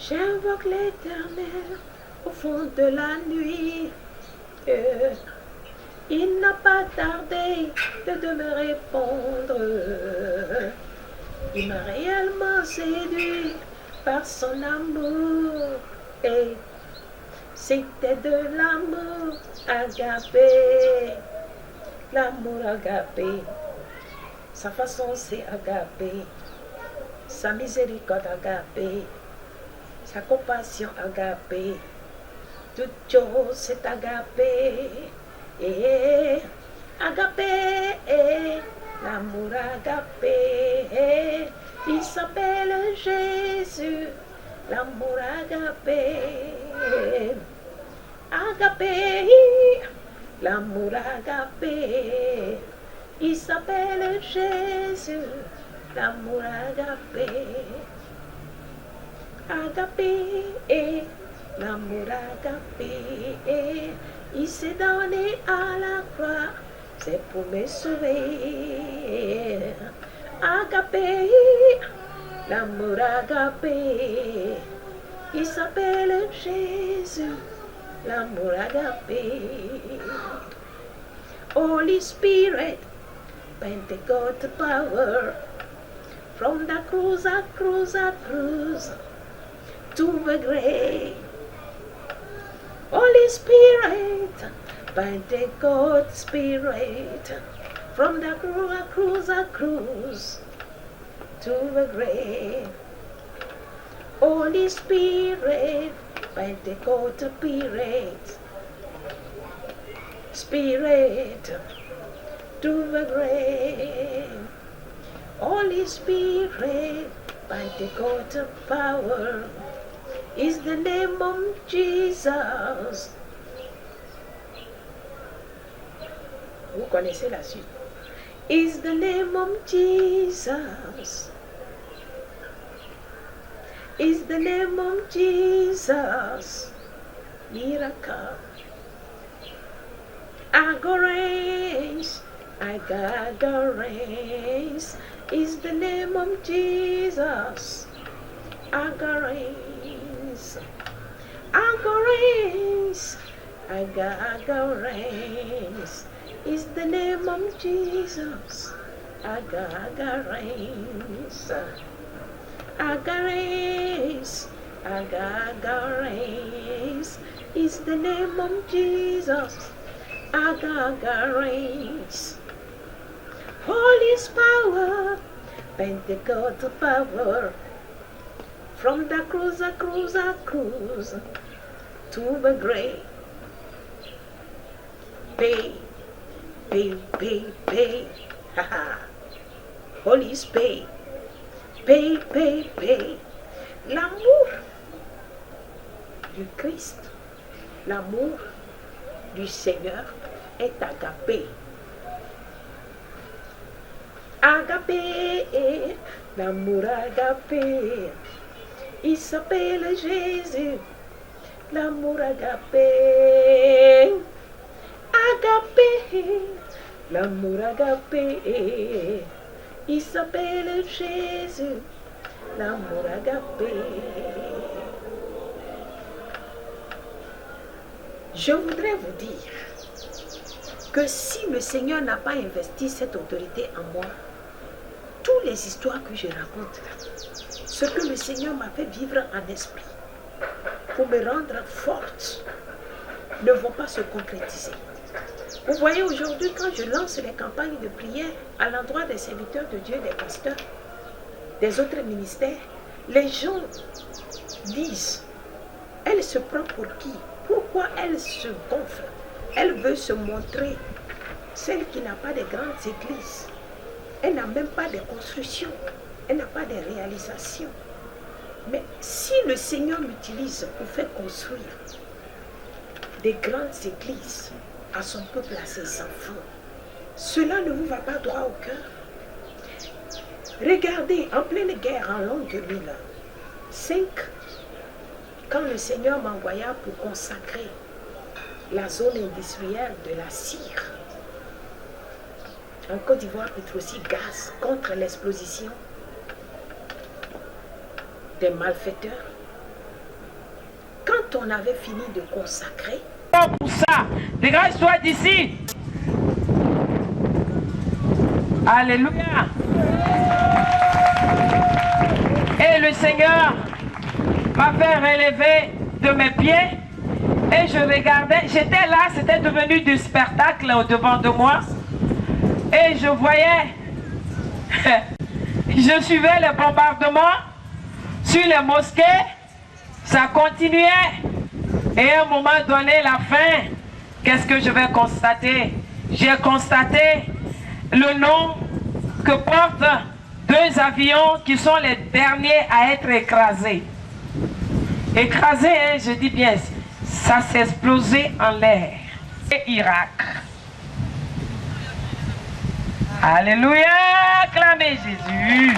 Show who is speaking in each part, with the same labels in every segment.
Speaker 1: J'invoque l'Éternel au fond de la nuit. Il n'a pas tardé de me répondre. Il m'a réellement séduit par son amour. Et c'était de l'amour agapé. L'amour agapé. Sa façon c'est agapé. Sa miséricorde agapé. Sa compassion agapé. Toute chose c'est agapé. Et agapé. L'amour agapé. Il s'appelle Jésus. L'amour agapé. Agapé. L'amour agapé. Il s'appelle Jésus. L'amour agapé. Agapé. L'amour agapé. Il s'est donné à la croix. C'est pour me sauver. Agapé. L'amour agapé. Il s'appelle Jésus. L'amour agapé. Holy Spirit, Pentecost power, from the cruise, to the grave. Holy Spirit, Pentecost spirit, from the cruise, to the grave. Holy Spirit, Pentecost spirit, Spirit to the grave. Holy Spirit, Pentecost power is the name of Jesus. Vous connaissez la suite. Is the name of Jesus. Is the name of Jesus. Miracle. I got grace, I got grace, is the name of Jesus. I got grace, I got grace, I got grace, is the name of Jesus. I got grace, I got grace, I got grace, is the name of Jesus. I got grace. Holy power, Pentecost power, from the cruise to the grave. Pay, ha ha. Holy Spirit, pay. L'amour du Christ, l'amour du Seigneur est agapé. Agapé, l'amour agapé. Il s'appelle Jésus, l'amour agapé. Agapé, l'amour agapé. Il s'appelle Jésus, l'amour agapé. Je voudrais vous dire que si le Seigneur n'a pas investi cette autorité en moi, toutes les histoires que je raconte là, ce que le Seigneur m'a fait vivre en esprit pour me rendre forte, ne vont pas se concrétiser. Vous voyez aujourd'hui, quand je lance les campagnes de prière à l'endroit des serviteurs de Dieu, des pasteurs, des autres ministères, les gens disent, elle se prend pour qui? Pourquoi elle se gonfle? Elle veut se montrer celle qui n'a pas de grandes églises. Elle n'a même pas de construction. Elle n'a pas de réalisation. Mais si le Seigneur m'utilise pour faire construire des grandes églises à son peuple, à ses enfants, cela ne vous va pas droit au cœur? Regardez, en pleine guerre en l'an 2005, quand le Seigneur m'envoya pour consacrer la zone industrielle de la cire, en Côte d'Ivoire, Petrosi Gaz, contre l'explosion des malfaiteurs, quand on avait fini de consacrer,
Speaker 2: pour ça, de grâce soit d'ici. Alléluia. Et le Seigneur m'a fait relever de mes pieds et je regardais, j'étais là, c'était devenu du spectacle au devant de moi et je voyais, je suivais les bombardements sur les mosquées, ça continuait et à un moment donné, la fin, qu'est-ce que je vais constater? J'ai constaté le nom que portent deux avions qui sont les derniers à être écrasés. Écrasés, hein, je dis bien, ça s'est explosé en l'air. Et Irak. Alléluia, acclamez Jésus.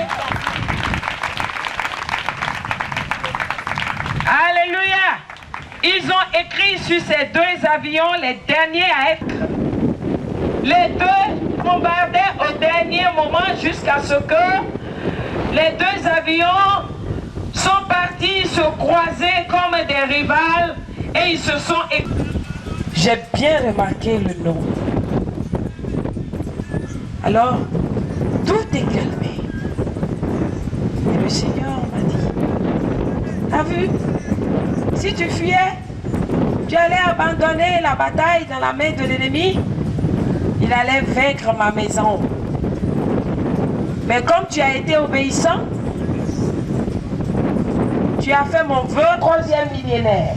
Speaker 2: Alléluia. Ils ont écrit sur ces deux avions les derniers à être. Les deux bombardaient au dernier moment jusqu'à ce que les deux avions sont partis se croiser comme des rivales et ils se sont... J'ai bien remarqué le nom. Alors, tout est calmé. Et le Seigneur m'a dit, t'as vu? Si tu fuyais, tu allais abandonner la bataille dans la main de l'ennemi. Il allait vaincre ma maison. Mais comme tu as été obéissant, tu as fait mon vœu 3e millénaire.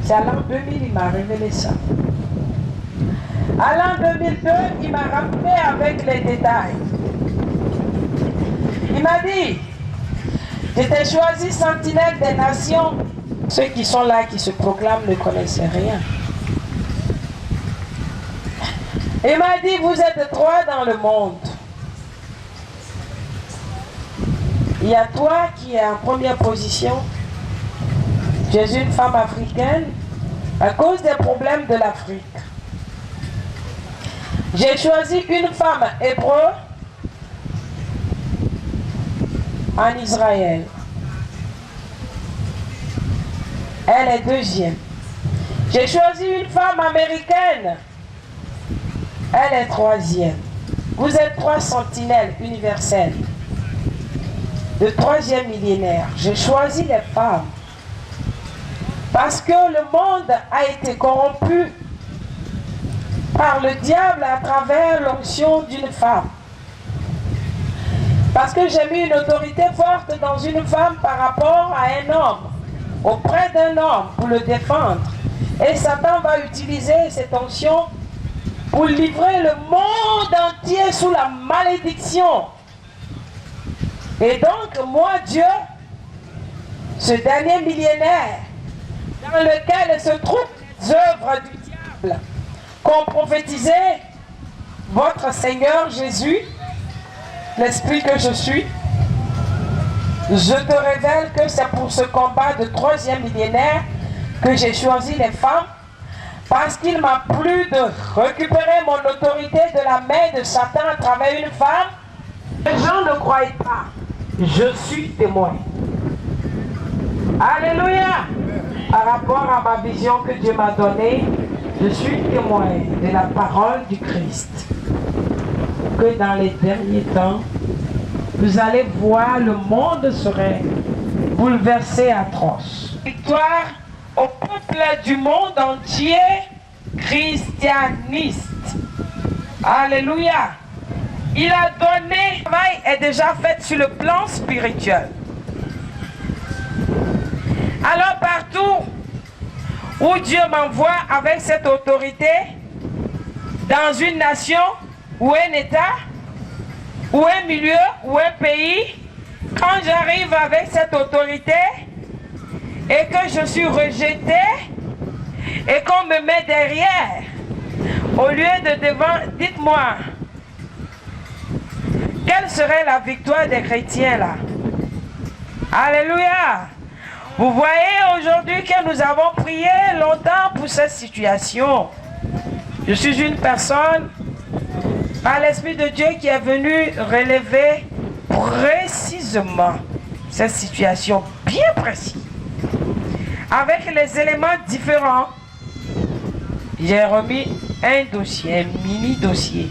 Speaker 2: C'est à l'an 2000, il m'a révélé ça. À l'an 2002, il m'a rappelé avec les détails. Il m'a dit, je t'ai choisi sentinelle des nations. Ceux qui sont là, qui se proclament, ne connaissaient rien. Il m'a dit, vous êtes 3 dans le monde. Il y a toi qui es en première position. Tu es une femme africaine à cause des problèmes de l'Afrique. J'ai choisi une femme hébreu en Israël. Elle est 2e. J'ai choisi une femme américaine. Elle est 3e. Vous êtes 3 sentinelles universelles de 3e millénaire. J'ai choisi les femmes parce que le monde a été corrompu par le diable à travers l'onction d'une femme. Parce que j'ai mis une autorité forte dans une femme par rapport à un homme, auprès d'un homme pour le défendre. Et Satan va utiliser cette onction pour livrer le monde entier sous la malédiction. Et donc, moi, Dieu, ce dernier millénaire, dans lequel se trouvent les œuvres du diable, qu'ont prophétisé votre Seigneur Jésus, l'Esprit que je suis, je te révèle que c'est pour ce combat de 3e millénaire que j'ai choisi les femmes, parce qu'il m'a plu de récupérer mon autorité de la main de Satan à travers une femme. Les gens ne croient pas. Je suis témoin. Alléluia. Par rapport à ma vision que Dieu m'a donnée, je suis témoin de la parole du Christ. Que dans les derniers temps, vous allez voir le monde serait bouleversé, atroce. Victoire au peuple du monde entier christianiste. Alléluia. Il a donné, le travail est déjà fait sur le plan spirituel. Alors partout où Dieu m'envoie avec cette autorité, dans une nation ou un État, ou un milieu, ou un pays, quand j'arrive avec cette autorité et que je suis rejeté et qu'on me met derrière, au lieu de devant, dites-moi, quelle serait la victoire des chrétiens là? Alléluia! Vous voyez aujourd'hui que nous avons prié longtemps pour cette situation. Je suis une personne par l'Esprit de Dieu qui est venu relever précisément cette situation bien précise. avec les éléments différents, j'ai remis un dossier, un mini-dossier,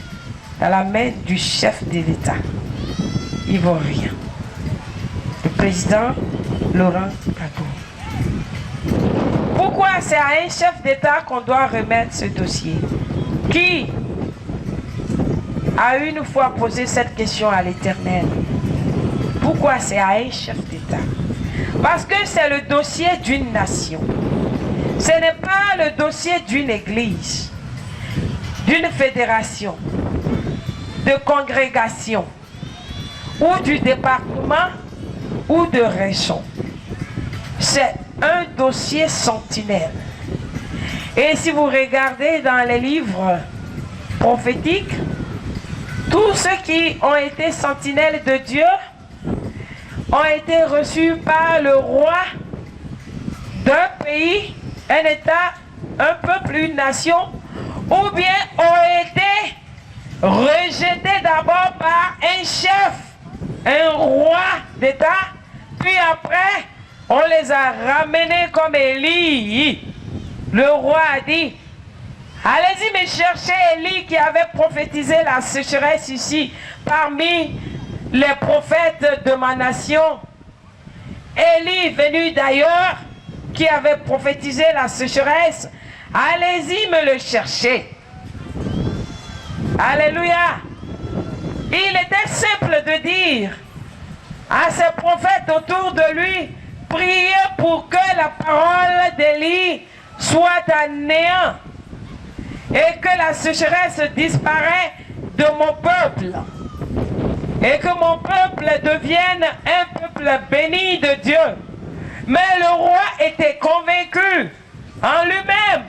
Speaker 2: dans la main du chef de l'État ivoirien, le président Laurent Gbagbo. Pourquoi c'est à un chef d'État qu'on doit remettre ce dossier? Qui a une fois posé cette question à l'Éternel? Pourquoi c'est à un chef d'État? Parce que c'est le dossier d'une nation. Ce n'est pas le dossier d'une église, d'une fédération, de congrégation, ou du département, ou de région. C'est un dossier sentinelle. Et si vous regardez dans les livres prophétiques, tous ceux qui ont été sentinelles de Dieu ont été reçus par le roi d'un pays, un État, un peuple, une nation, ou bien ont été rejetés d'abord par un chef, un roi d'État, puis après on les a ramenés comme Élie. Le roi a dit, allez-y me chercher Élie qui avait prophétisé la sécheresse ici parmi les prophètes de ma nation. Élie venu d'ailleurs qui avait prophétisé la sécheresse. Allez-y me le chercher. Alléluia. Il était simple de dire à ses prophètes autour de lui, priez pour que la parole d'Élie soit à néant et que la sécheresse disparaisse de mon peuple et que mon peuple devienne un peuple béni de Dieu. Mais le roi était convaincu en lui-même.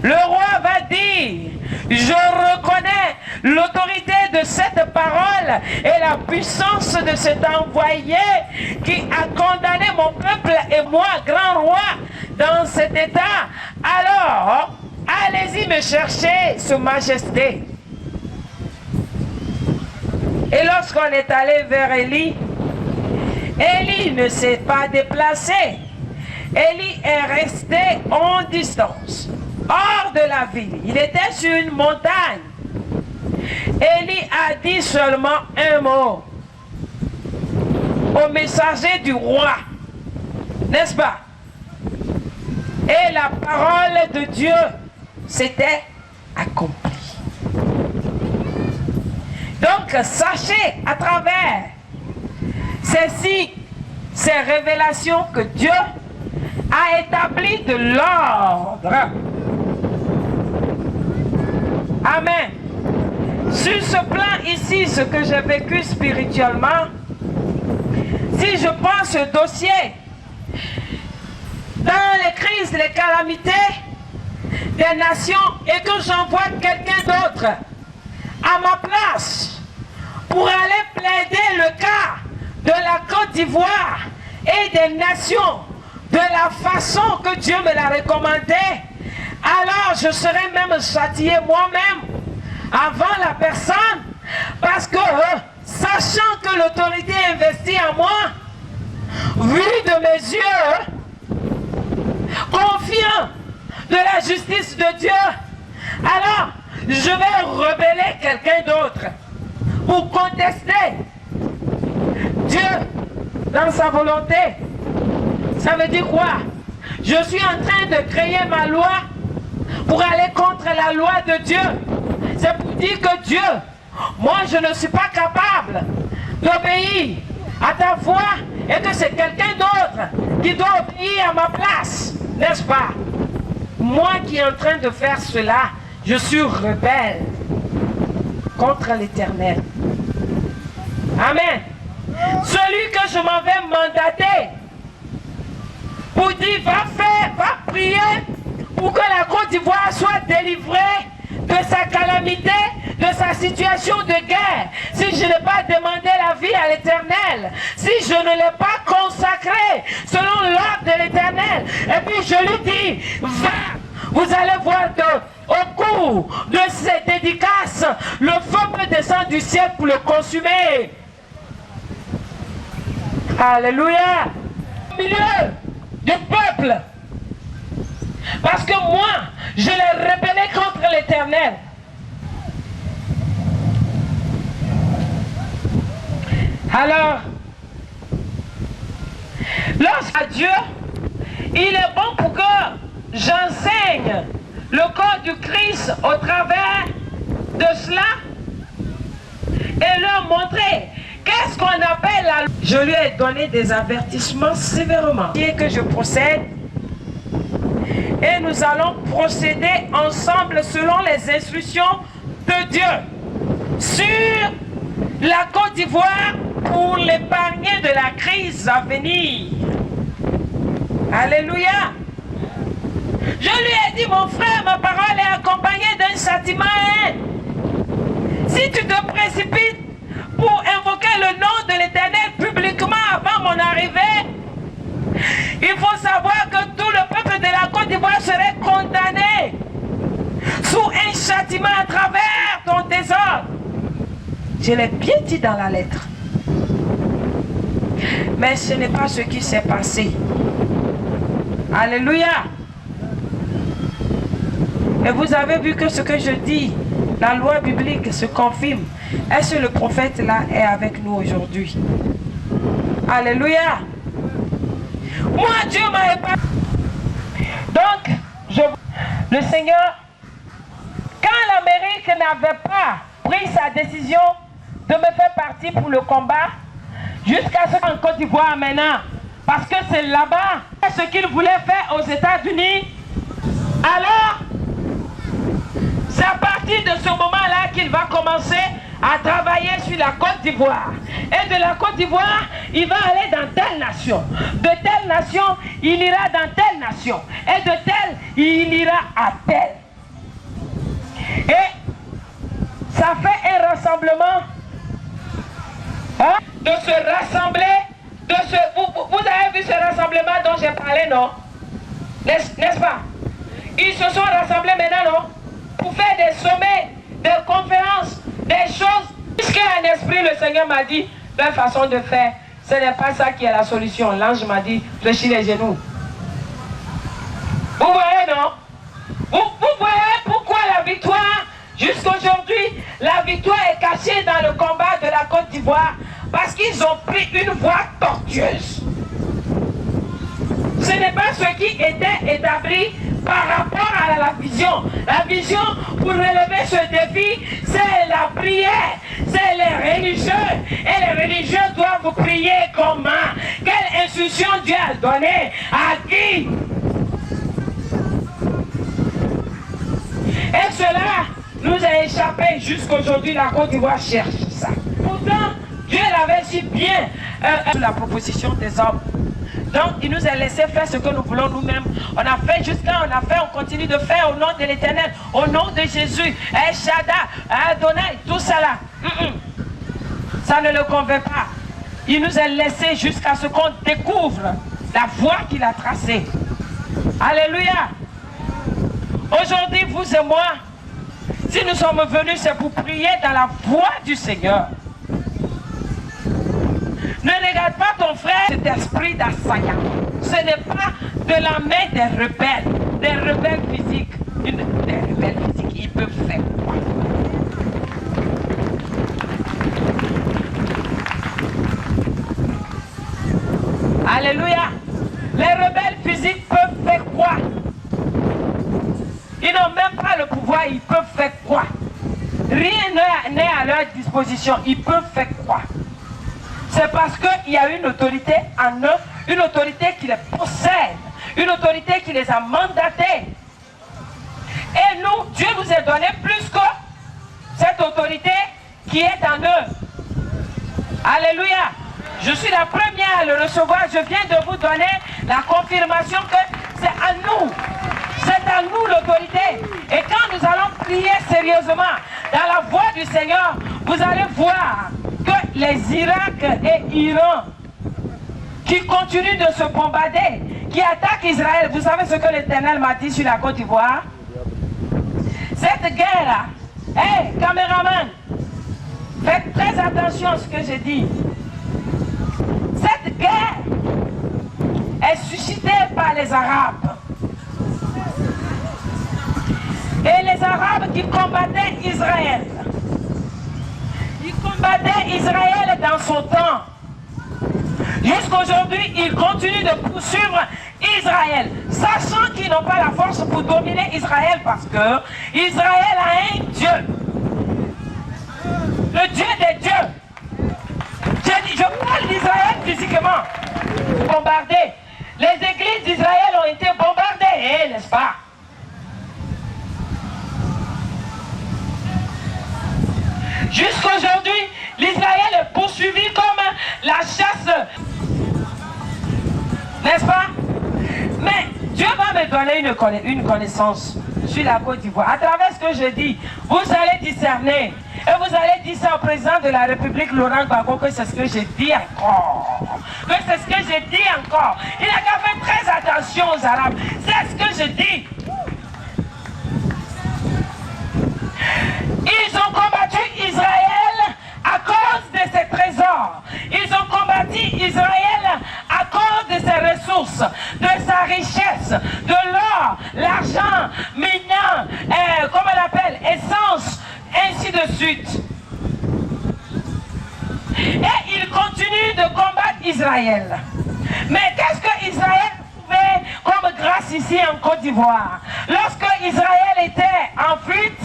Speaker 2: Le roi va dire, je reconnais l'autorité de cette parole et la puissance de cet envoyé qui a condamné mon peuple et moi, grand roi, dans cet état. Alors, allez-y me chercher, Sa Majesté. Et lorsqu'on est allé vers Élie, Élie ne s'est pas déplacé. Élie est resté en distance, hors de la ville. Il était sur une montagne. Élie a dit seulement un mot au messager du roi, n'est-ce pas? Et la parole de Dieu s'était accomplie. Donc, sachez à travers ces révélations que Dieu a établi de l'ordre. Amen. Sur ce plan ici, ce que j'ai vécu spirituellement, si je prends ce dossier, dans les crises, les calamités des nations, et que j'envoie quelqu'un d'autre à ma place pour aller plaider le cas de la Côte d'Ivoire et des nations de la façon que Dieu me l'a recommandé, alors je serai même châtié moi-même avant la personne, parce que sachant que l'autorité investie en moi, vu de mes yeux, confiant de la justice de Dieu, alors je vais rebeller quelqu'un d'autre pour contester Dieu dans sa volonté. Ça veut dire quoi? Je suis en train de créer ma loi pour aller contre la loi de Dieu. C'est pour dire que Dieu, moi je ne suis pas capable d'obéir à ta voix et que c'est quelqu'un d'autre qui doit obéir à ma place, n'est-ce pas? Moi qui est en train de faire cela, je suis rebelle contre l'Éternel. Amen. Celui que je m'avais mandaté pour dire, va prier pour que la Côte d'Ivoire soit délivrée de sa calamité, de sa situation de guerre. Si je n'ai pas demandé la vie à l'Éternel, si je ne l'ai pas consacré selon l'ordre de l'Éternel, et puis je lui dis, va, vous allez voir au cours de ces dédicaces, le feu peut descendre du ciel pour le consumer. Alléluia. Au milieu du peuple. Parce que moi, je l'ai rebellé contre l'Éternel. Alors, lorsqu'à Dieu, il est bon pour que j'enseigne le corps du Christ au travers de cela et leur montrer qu'est-ce qu'on appelle la loi. Je lui ai donné des avertissements sévèrement. Et que je procède. Et nous allons procéder ensemble selon les instructions de Dieu sur la Côte d'Ivoire pour l'épargner de la crise à venir. Alléluia. Je lui ai dit, mon frère, ma parole est accompagnée d'un châtiment. Si tu te précipites pour invoquer le nom de l'Éternel publiquement avant mon arrivée, il faut savoir que tout le peuple de la Côte d'Ivoire serait condamné sous un châtiment à travers ton désordre. Je l'ai bien dit dans la lettre. Mais ce n'est pas ce qui s'est passé. Alléluia. Et vous avez vu que ce que je dis, la loi biblique se confirme. Est-ce que le prophète là est avec nous aujourd'hui? Alléluia. Moi, Dieu m'a épargné. Donc, le Seigneur, quand l'Amérique n'avait pas pris sa décision de me faire partie pour le combat, jusqu'à ce qu'en Côte d'Ivoire maintenant, parce que c'est là-bas ce qu'il voulait faire aux États-Unis, alors, c'est à partir de ce moment-là qu'il va commencer à travailler sur la Côte d'Ivoire. Et de la Côte d'Ivoire, il va aller dans telle nation. De telle nation, il ira dans telle nation. Et de telle, il ira à telle. Et ça fait un rassemblement. Hein, de se rassembler. Vous avez vu ce rassemblement dont j'ai parlé, non? N'est-ce pas? Ils se sont rassemblés maintenant, non? Pour faire des sommets, des conférences, des choses. Puisqu'un esprit, le Seigneur m'a dit, leur façon de faire, ce n'est pas ça qui est la solution. L'ange m'a dit, fléchis les genoux. Vous voyez, non? Vous voyez pourquoi la victoire, jusqu'aujourd'hui, la victoire est cachée dans le combat de la Côte d'Ivoire. Parce qu'ils ont pris une voie tortueuse. Ce n'est pas ce qui était établi par rapport à la vision. La vision pour relever ce défi, c'est la prière, c'est les religieux. Et les religieux doivent prier comment? Quelle instruction Dieu a donnée? À qui? Et cela nous a échappé jusqu'aujourd'hui. La Côte d'Ivoire cherche ça. Pourtant, Dieu l'avait si bien la proposition des hommes. Donc, il nous a laissé faire ce que nous voulons nous-mêmes. On a fait jusqu'à, on continue de faire au nom de l'Éternel, au nom de Jésus, El Shaddai, Adonai, tout ça là. Ça ne le convainc pas. Il nous a laissé jusqu'à ce qu'on découvre la voie qu'il a tracée. Alléluia. Aujourd'hui, vous et moi, si nous sommes venus, c'est pour prier dans la voie du Seigneur. Ne regarde pas ton frère, cet esprit d'assaillant. Ce n'est pas de la main des rebelles physiques. Des rebelles physiques, ils peuvent faire quoi? Alléluia. Les rebelles physiques peuvent faire quoi? Ils n'ont même pas le pouvoir, ils peuvent faire quoi? Rien n'est à leur disposition, ils peuvent faire quoi? C'est parce qu'il y a une autorité en eux, une autorité qui les possède, une autorité qui les a mandatés. Et nous, Dieu nous a donné plus que cette autorité qui est en eux. Alléluia. Je suis la première à le recevoir. Je viens de vous donner la confirmation que c'est à nous. C'est à nous l'autorité. Et quand nous allons prier sérieusement dans la voie du Seigneur, vous allez voir que les Irak et Iran qui continuent de se bombarder, qui attaquent Israël, vous savez ce que l'Éternel m'a dit sur la Côte d'Ivoire? Cette guerre-là, hé, caméraman, faites très attention à ce que je dis. Cette guerre est suscitée par les Arabes. Et les Arabes qui combattaient Israël. Ils combattaient Israël dans son temps. Jusqu'aujourd'hui, ils continuent de poursuivre Israël, sachant qu'ils n'ont pas la force pour dominer Israël parce que Israël a un Dieu. Le Dieu des dieux. Je parle d'Israël physiquement. Bombardé. Les églises d'Israël ont été bombardées, n'est-ce pas? Jusqu'aujourd'hui, l'Israël est poursuivi comme la chasse. N'est-ce pas? Mais Dieu va me donner une connaissance sur la Côte d'Ivoire. À travers ce que je dis, vous allez discerner. Et vous allez dire ça au président de la République, Laurent Gbagbo, que c'est ce que j'ai dit encore. Que c'est ce que j'ai dit encore. Il a qu'à faire très attention aux Arabes. C'est ce que je dis. Ils ont combattu Israël à cause de ses trésors. Ils ont combattu Israël à cause de ses ressources, de sa richesse, de l'or, l'argent, mignon, comment on l'appelle, essence, ainsi de suite. Et ils continuent de combattre Israël. Mais qu'est-ce que Israël pouvait comme grâce ici en Côte d'Ivoire? Lorsque Israël était en fuite,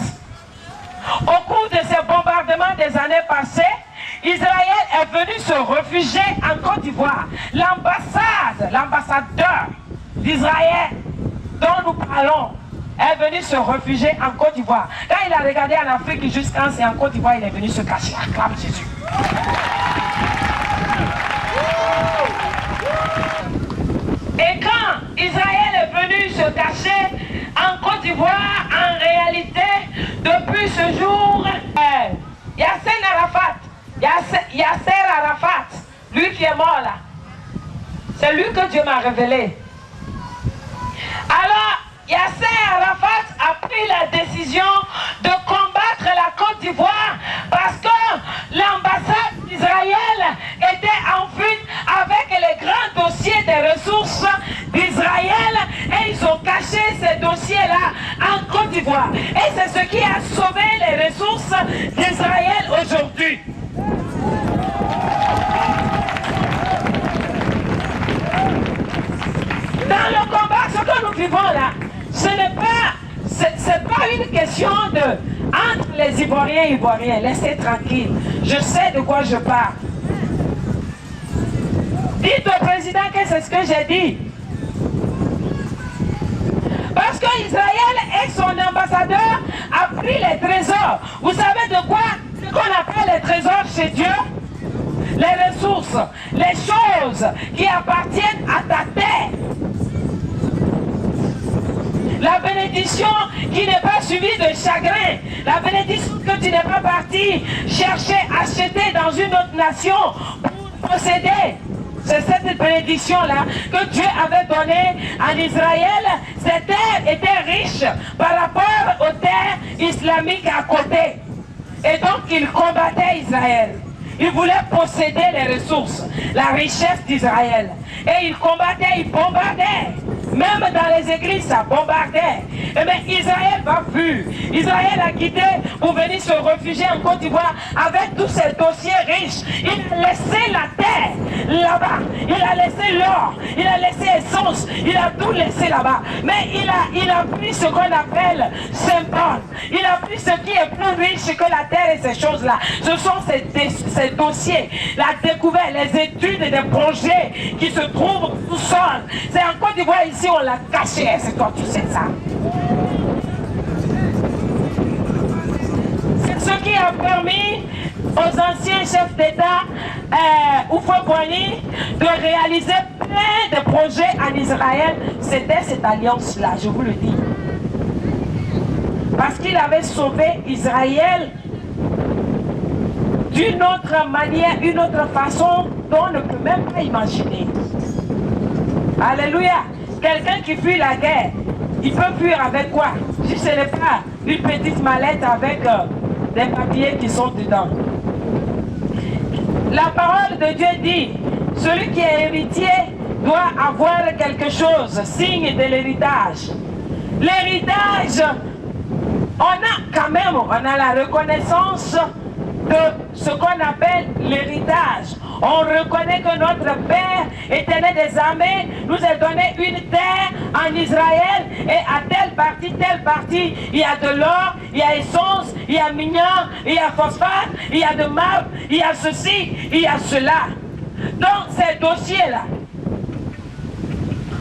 Speaker 2: au cours de ces bombardements des années passées, Israël est venu se réfugier en Côte d'Ivoire. L'ambassadeur d'Israël dont nous parlons est venu se réfugier en Côte d'Ivoire. Quand il a regardé en Afrique jusqu'en c'est en Côte d'Ivoire, il est venu se cacher. Acclame Jésus. Et quand Israël est venu se cacher en Côte d'Ivoire, en réalité, depuis ce jour, Yasser Arafat, lui qui est mort là, c'est lui que Dieu m'a révélé. Alors, Yasser Arafat a pris la décision de combattre la Côte d'Ivoire parce que l'ambassade d'Israël était en fuite avec les grands dossiers des ressources d'Israël et ils ont caché ces dossiers-là en Côte d'Ivoire. Et c'est ce qui a sauvé les ressources d'Israël aujourd'hui. Dans le combat, ce que nous vivons là, ce n'est pas une question de entre les Ivoiriens et Ivoiriens. Laissez tranquille. Je sais de quoi je parle. Dites au président que c'est ce que j'ai dit. Parce que Israël et son ambassadeur a pris les trésors. Vous savez de quoi? Ce qu'on appelle les trésors chez Dieu? Les ressources, les choses qui appartiennent à ta terre. La bénédiction qui n'est pas suivie de chagrin. La bénédiction que tu n'es pas parti chercher, acheter dans une autre nation pour posséder. C'est cette bénédiction-là que Dieu avait donnée en Israël. Ces terres étaient riches par rapport aux terres islamiques à côté. Et donc il combattait Israël. Il voulait posséder les ressources, la richesse d'Israël. Et il combattait, il bombardait. Même dans les églises, ça bombardait. Et bien Israël va fuir. Israël a quitté pour venir se réfugier en Côte d'Ivoire avec tous ces dossiers riches. Il a laissé la terre là-bas. Il a laissé l'or. Il a laissé l'essence. Il a tout laissé là-bas. Mais il a pris ce qu'on appelle symbole. Il a pris ce qui est plus riche que la terre et ces choses-là. Ce sont ces dossiers, la découverte, les études et des projets qui se trouvent tout seuls. C'est en Côte d'Ivoire ici, on l'a caché. C'est toi, tu sais ça. C'est ce qui a permis aux anciens chefs d'État, Houphouët-Boigny, de réaliser plein de projets en Israël. C'était cette alliance-là, je vous le dis. Parce qu'il avait sauvé Israël d'une autre manière, une autre façon dont on ne peut même pas imaginer. Alléluia. Quelqu'un qui fuit la guerre, il peut fuir avec quoi? Si ce n'est pas une petite mallette avec des papiers qui sont dedans. La parole de Dieu dit, celui qui est héritier doit voir quelque chose, signe de l'héritage. L'héritage, on a la reconnaissance de ce qu'on appelle l'héritage. On reconnaît que notre Père, éternel des armées, nous a donné une terre en Israël et à telle partie, il y a de l'or, il y a essence, il y a mignon, il y a phosphate, il y a de marbre, il y a ceci, il y a cela. Donc ces dossiers-là,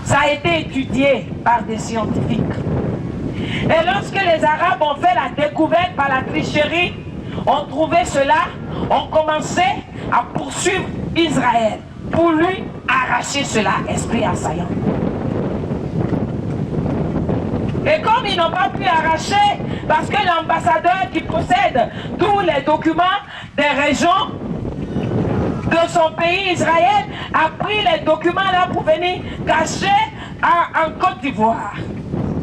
Speaker 2: ça a été étudié par des scientifiques. Et lorsque les Arabes ont fait la découverte par la tricherie, ont trouvé cela, ont commencé à poursuivre Israël pour lui arracher cela, esprit assaillant. Et comme ils n'ont pas pu arracher, parce que l'ambassadeur qui possède tous les documents des régions de son pays, Israël, a pris les documents là pour venir cacher en Côte d'Ivoire.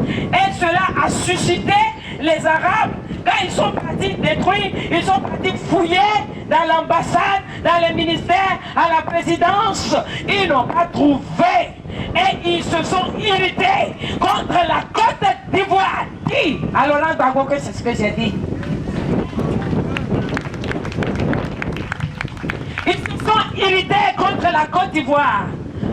Speaker 2: Et cela a suscité les Arabes. Quand ils sont partis détruire, ils sont partis fouiller dans l'ambassade, dans le ministère, à la présidence. Ils n'ont pas trouvé. Et ils se sont irrités contre la Côte d'Ivoire. Dis à Laurent Gbagbo que c'est ce que j'ai dit. Ils se sont irrités contre la Côte d'Ivoire.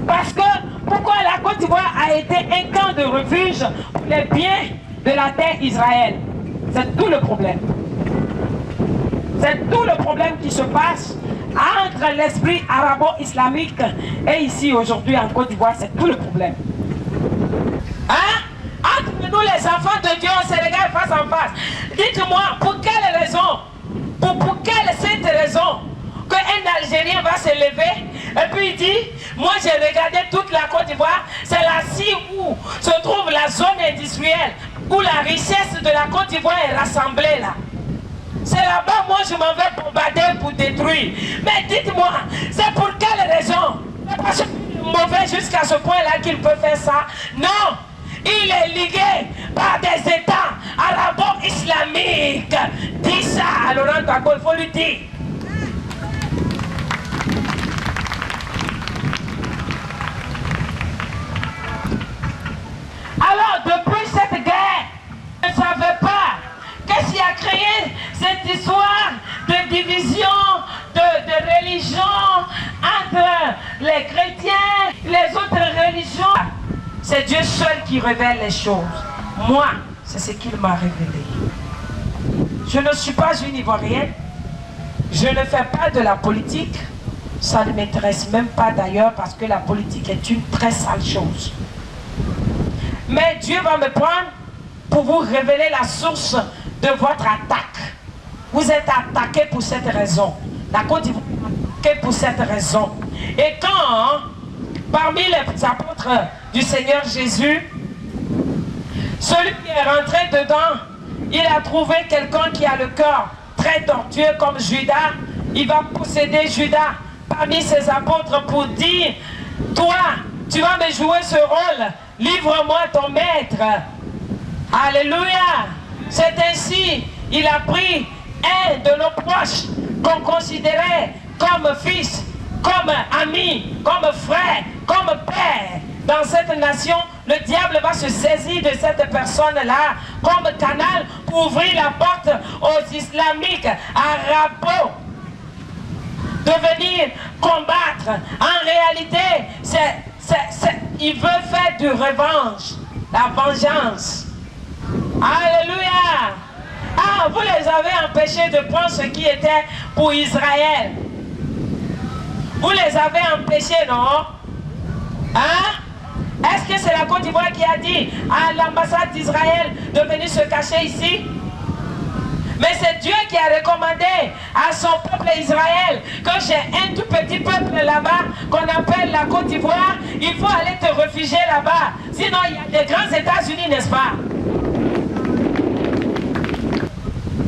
Speaker 2: Parce que pourquoi la Côte d'Ivoire a été un camp de refuge pour les biens de la terre Israël? C'est tout le problème. C'est tout le problème qui se passe entre l'esprit arabo-islamique et ici aujourd'hui en Côte d'Ivoire. C'est tout le problème. Hein? Entre nous les enfants de Dieu au Sénégal face en face. Dites-moi, pour quelle raison, pour quelle cette raison qu'un Algérien va se lever et puis il dit, moi j'ai regardé toute la Côte d'Ivoire, c'est là-ci où se trouve la zone industrielle, où la richesse de la Côte d'Ivoire est rassemblée là. C'est là-bas, moi je m'en vais bombarder pour détruire. Mais dites-moi, c'est pour quelle raison? C'est parce qu'il est mauvais jusqu'à ce point-là qu'il peut faire ça? Non! Il est ligué par des États arabo-islamiques. Dis ça à Laurent Gbagbo, il faut lui dire. Alors, depuis cette guerre, je ne savais pas qu'est-ce qui a créé cette histoire de division, de religion entre les chrétiens, les autres religions. C'est Dieu seul qui révèle les choses. Moi, c'est ce qu'il m'a révélé. Je ne suis pas une Ivoirienne. Je ne fais pas de la politique. Ça ne m'intéresse même pas d'ailleurs parce que la politique est une très sale chose. Mais Dieu va me prendre pour vous révéler la source de votre attaque. Vous êtes attaqué pour cette raison. La Côte d'Ivoire est attaquée pour cette raison. Et quand, parmi les apôtres du Seigneur Jésus, celui qui est rentré dedans, il a trouvé quelqu'un qui a le cœur très tortueux comme Judas. Il va posséder Judas parmi ses apôtres pour dire, toi, tu vas me jouer ce rôle. Livre-moi ton maître. Alléluia. C'est ainsi, il a pris un de nos proches qu'on considérait comme fils, comme ami, comme frère, comme père. Dans cette nation, le diable va se saisir de cette personne-là comme canal pour ouvrir la porte aux islamiques arabes de venir combattre. En réalité, il veut faire du revanche, la vengeance. Alléluia. Ah, vous les avez empêchés de prendre ce qui était pour Israël. Vous les avez empêchés, non? Hein? Est-ce que c'est la Côte d'Ivoire qui a dit à l'ambassade d'Israël de venir se cacher ici? Mais c'est Dieu qui a recommandé à son peuple Israël que j'ai un tout petit peuple là-bas qu'on appelle la Côte d'Ivoire. Il faut aller te réfugier là-bas. Sinon, il y a des grands États-Unis, n'est-ce pas?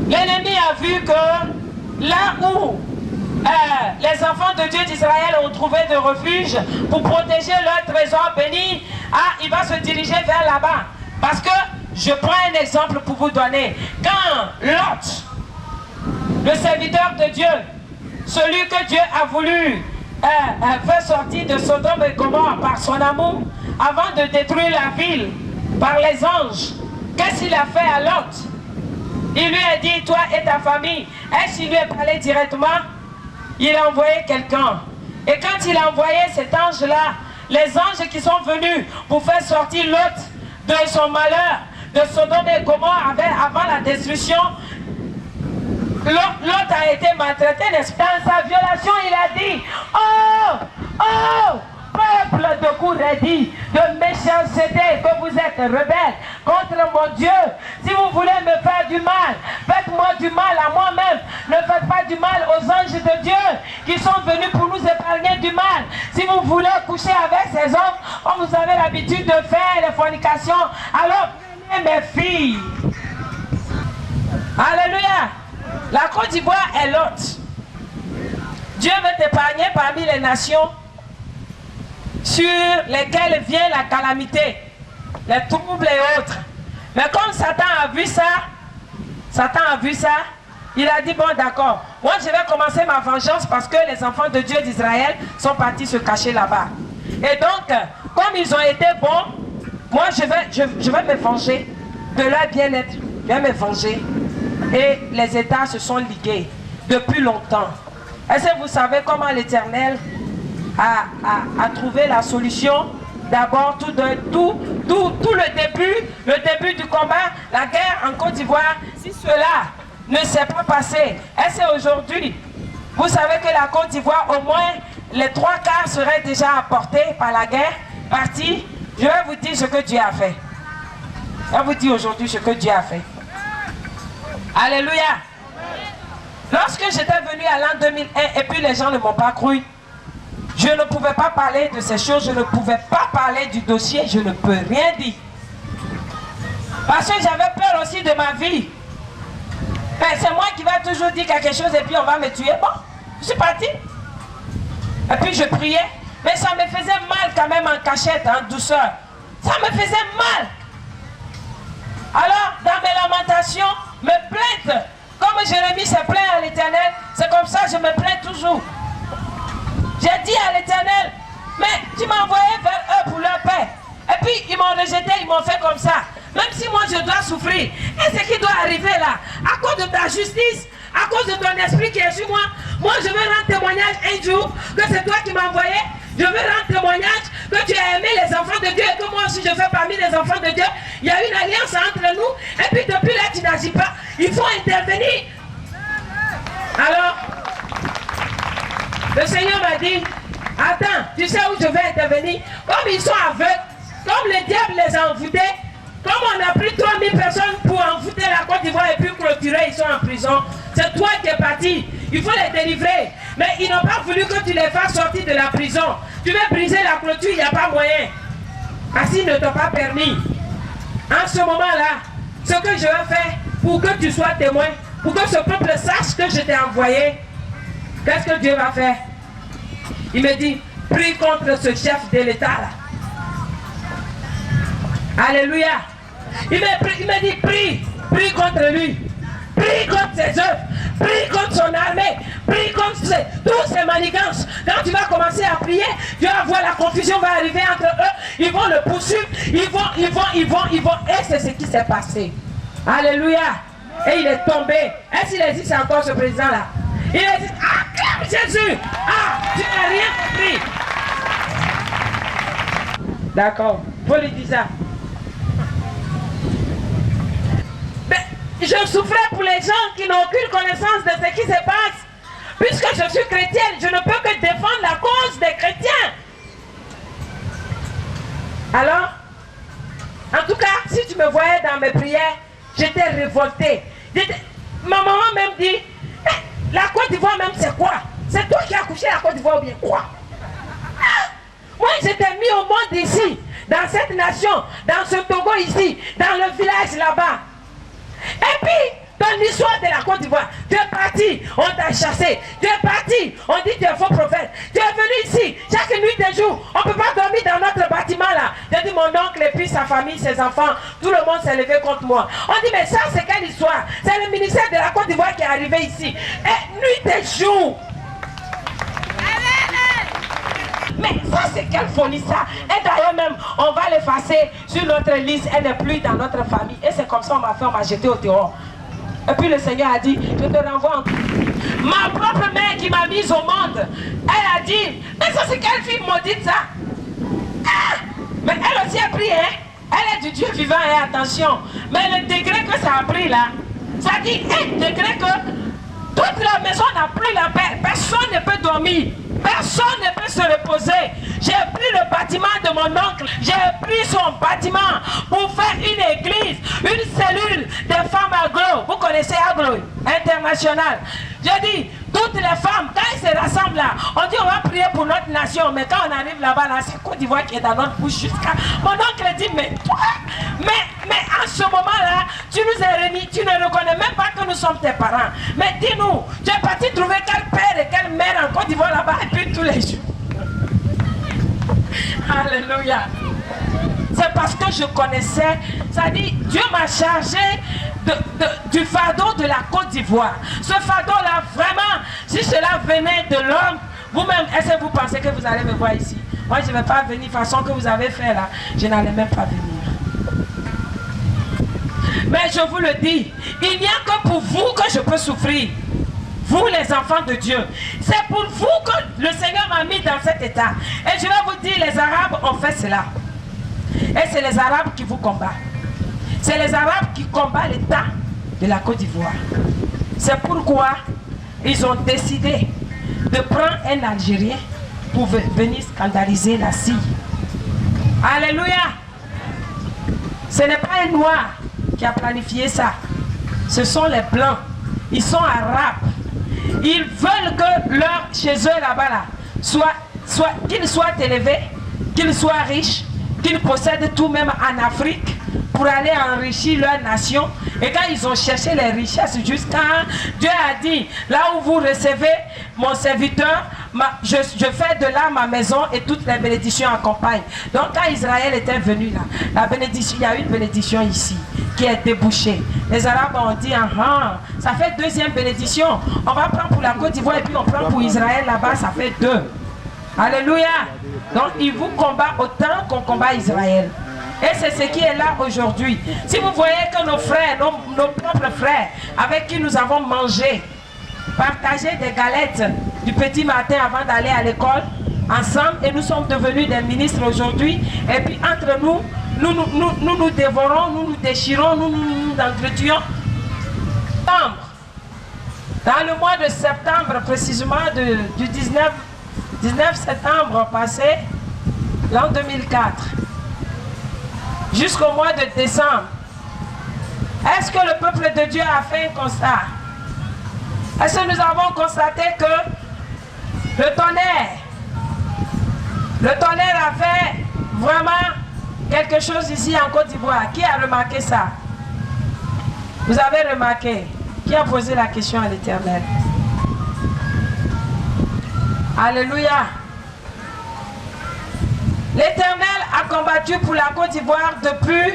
Speaker 2: L'ennemi a vu que là où les enfants de Dieu d'Israël ont trouvé de refuge pour protéger leur trésor béni, il va se diriger vers là-bas. Parce que, je prends un exemple pour vous donner. Quand Lot, le serviteur de Dieu, celui que Dieu a voulu fait sortir de Sodome et Gomorrhe par son amour avant de détruire la ville par les anges. Qu'est-ce qu'il a fait à Lot? Il lui a dit, toi et ta famille. Est-ce qu'il lui a parlé directement? Il a envoyé quelqu'un. Et quand il a envoyé cet ange-là, les anges qui sont venus pour faire sortir Lot de son malheur, de Sodome et Gomorrhe avant la destruction, Lot a été maltraité, n'est-ce pas? Dans sa violation, il a dit, oh, oh, peuple de Kouredi, de méchanceté, que vous êtes rebelles contre mon Dieu. Si vous voulez me faire du mal, faites-moi du mal à moi-même. Ne faites pas du mal aux anges de Dieu qui sont venus pour nous épargner du mal. Si vous voulez coucher avec ces hommes, comme vous avez l'habitude de faire les fornications, alors prenez mes filles. Alléluia. La Côte d'Ivoire est Lot. Dieu veut t'épargner parmi les nations sur lesquelles vient la calamité, les troubles et autres. Mais comme Satan a vu ça, il a dit, bon d'accord, moi je vais commencer ma vengeance parce que les enfants de Dieu d'Israël sont partis se cacher là-bas. Et donc, comme ils ont été bons, moi je vais me venger de leur bien-être. Je vais me venger. Et les États se sont ligués depuis longtemps. Est-ce que vous savez comment l'Éternel a trouvé la solution? D'abord, tout le début du combat, la guerre en Côte d'Ivoire, si cela ne s'est pas passé, est-ce qu'aujourd'hui, vous savez que la Côte d'Ivoire, au moins les 3/4 seraient déjà apportés par la guerre, partis? Je vais vous dire ce que Dieu a fait. Je vais vous dire aujourd'hui ce que Dieu a fait. Alléluia. Lorsque j'étais venu à l'an 2001 et puis les gens ne m'ont pas cru, je ne pouvais pas parler de ces choses, je ne pouvais pas parler du dossier, je ne peux rien dire. Parce que j'avais peur aussi de ma vie. Ben, c'est moi qui vais toujours dire quelque chose et puis on va me tuer. Bon, je suis parti. Et puis je priais, mais ça me faisait mal quand même en cachette, en douceur. Ça me faisait mal. Alors, dans mes lamentations, mes plaintes, comme Jérémie s'est plaint à l'Éternel, c'est comme ça que je me plains toujours. J'ai dit à l'Éternel, mais tu m'as envoyé vers eux pour leur paix. Et puis ils m'ont rejeté, ils m'ont fait comme ça. Même si moi je dois souffrir, et ce qui doit arriver là, à cause de ta justice, à cause de ton esprit qui est sur moi, moi je veux rendre témoignage un jour que c'est toi qui m'as envoyé. Je veux rendre témoignage que tu as aimé les enfants de Dieu et que moi aussi je fais parmi les enfants de Dieu. Il y a une alliance entre nous et puis depuis là tu n'agis pas. Il faut intervenir. Alors, le Seigneur m'a dit, attends, tu sais où je vais intervenir? Comme ils sont aveugles, comme le diable les a envoûtés, comme on a pris 3000 personnes pour envoûter la Côte d'Ivoire et puis clôturer, ils sont en prison. C'est toi qui es parti. Il faut les délivrer. Mais ils n'ont pas voulu que tu les fasses sortir de la prison. Tu veux briser la clôture, il n'y a pas moyen. Parce qu'ils ne t'ont pas permis. En ce moment-là, ce que je vais faire pour que tu sois témoin, pour que ce peuple sache que je t'ai envoyé, qu'est-ce que Dieu va faire? Il me dit, prie contre ce chef de l'État là. Alléluia. Il me dit, prie contre lui. Prie contre ses œuvres. Prie contre son armée. Prie contre tous ces manigances. Quand tu vas commencer à prier, tu vas voir la confusion va arriver entre eux. Ils vont le poursuivre. Ils vont. Et c'est ce qui s'est passé. Alléluia. Et il est tombé. Est-ce qu'il existe encore ce président-là? Il existe. Ah, clame Jésus. Ah, tu n'as rien compris. D'accord. Faut lui dire ça. Je souffrais pour les gens qui n'ont aucune connaissance de ce qui se passe. Puisque je suis chrétienne, je ne peux que défendre la cause des chrétiens. Alors, en tout cas, si tu me voyais dans mes prières, j'étais révoltée. Ma maman même dit, la Côte d'Ivoire même c'est quoi? C'est toi qui as couché la Côte d'Ivoire ou bien quoi? Moi j'étais mis au monde ici, dans cette nation, dans ce Togo ici, dans le village là-bas. Et puis, dans l'histoire de la Côte d'Ivoire, tu es parti, on t'a chassé. Tu es parti, on dit tu es faux prophète. Tu es venu ici, chaque nuit et jour, on ne peut pas dormir dans notre bâtiment là. J'ai dit mon oncle et puis sa famille, ses enfants, tout le monde s'est levé contre moi. On dit mais ça c'est quelle histoire? C'est le ministère de la Côte d'Ivoire qui est arrivé ici. Et nuit et jour. Mais ça, c'est quelle folie ça. Et d'ailleurs même, on va l'effacer sur notre liste. Elle n'est plus dans notre famille. Et c'est comme ça on m'a jeté au dehors. Et puis le Seigneur a dit, je te renvoie en... Ma propre mère qui m'a mise au monde, elle a dit, mais ça c'est quelle fille maudite ça? Ah! Mais elle aussi a pris, hein? Elle est du Dieu vivant, et attention. Mais le degré que ça a pris là, ça dit un degré que toute la maison n'a plus la paix. Personne ne peut dormir. Personne ne peut se reposer. J'ai pris le bâtiment de mon oncle. J'ai pris son bâtiment pour faire une église, une cellule des femmes agro. Vous connaissez agro international. Je dis, toutes les femmes, quand elles se rassemblent là, on dit on va prier pour notre nation. Mais quand on arrive là-bas, là, c'est Côte d'Ivoire qui est dans notre bouche jusqu'à... Mon oncle dit, mais toi, mais en ce moment-là, tu nous es réunis, tu ne reconnais même pas que nous sommes tes parents. Mais dis-nous, tu es parti trouver quel père et quelle mère en Côte d'Ivoire là-bas et puis tous les jours. Alléluia. C'est parce que je connaissais, ça dit, Dieu m'a chargé du fardeau de la Côte d'Ivoire. Ce fardeau-là, vraiment, si cela venait de l'homme, vous-même, est-ce que vous pensez que vous allez me voir ici? Moi, je ne vais pas venir, de façon que vous avez fait là, je n'allais même pas venir. Mais je vous le dis, il n'y a que pour vous que je peux souffrir. Vous les enfants de Dieu. C'est pour vous que le Seigneur m'a mis dans cet état. Et je vais vous dire, les Arabes ont fait cela. Et c'est les Arabes qui vous combattent. C'est les Arabes qui combattent l'État de la Côte d'Ivoire. C'est pourquoi ils ont décidé de prendre un Algérien pour venir scandaliser la Syrie. Alléluia. Ce n'est pas un noir qui a planifié ça. Ce sont les blancs. Ils sont arabes. Ils veulent que chez eux là-bas, là, qu'ils soient élevés, qu'ils soient riches, qu'ils possèdent tout même en Afrique pour aller enrichir leur nation. Et quand ils ont cherché les richesses jusqu'à Dieu a dit, là où vous recevez mon serviteur, je fais de là ma maison et toutes les bénédictions accompagnent. Donc quand Israël était venu là, la bénédiction, il y a une bénédiction ici qui est débouchée. Les Arabes ont dit, ah, ça fait deuxième bénédiction. On va prendre pour la Côte d'Ivoire et puis on prend pour Israël là-bas, ça fait deux. Alléluia. Donc ils vous combattent autant qu'on combat Israël. Et c'est ce qui est là aujourd'hui. Si vous voyez que nos frères, nos propres frères, avec qui nous avons mangé, partagé des galettes du petit matin avant d'aller à l'école, ensemble, et nous sommes devenus des ministres aujourd'hui, et puis entre nous, nous dévorons, nous nous déchirons, nous entretuons. Dans le mois de septembre, précisément du 19 septembre passé, l'an 2004, jusqu'au mois de décembre, est-ce que le peuple de Dieu a fait un constat? Est-ce que nous avons constaté que le tonnerre a fait vraiment quelque chose ici en Côte d'Ivoire? Qui a remarqué ça? Vous avez remarqué? Qui a posé la question à l'Éternel? Alléluia. L'Éternel a combattu pour la Côte d'Ivoire depuis